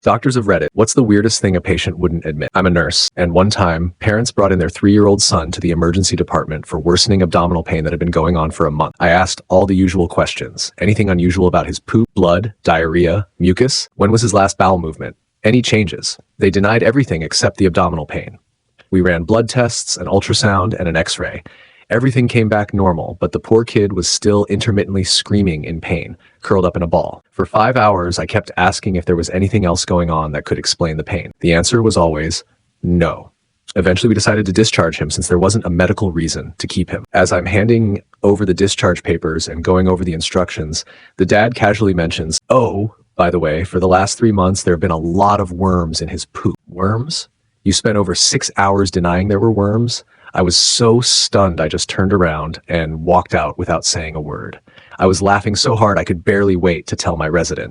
Doctors have read it. What's the weirdest thing a patient wouldn't admit? I'm a nurse, and one time, parents brought in their 3-year-old son to the emergency department for worsening abdominal pain that had been going on for a month. I asked all the usual questions. Anything unusual about his poop, blood, diarrhea, mucus? When was his last bowel movement? Any changes? They denied everything except the abdominal pain. We ran blood tests, an ultrasound, and an x-ray. Everything came back normal, but the poor kid was still intermittently screaming in pain, curled up in a ball. For 5 hours, I kept asking if there was anything else going on that could explain the pain. The answer was always no. Eventually, we decided to discharge him since there wasn't a medical reason to keep him. As I'm handing over the discharge papers and going over the instructions, the dad casually mentions, "Oh, by the way, for the last 3 months, there have been a lot of worms in his poop." Worms? You spent over 6 hours denying there were worms? I was so stunned I just turned around and walked out without saying a word. I was laughing so hard I could barely wait to tell my resident.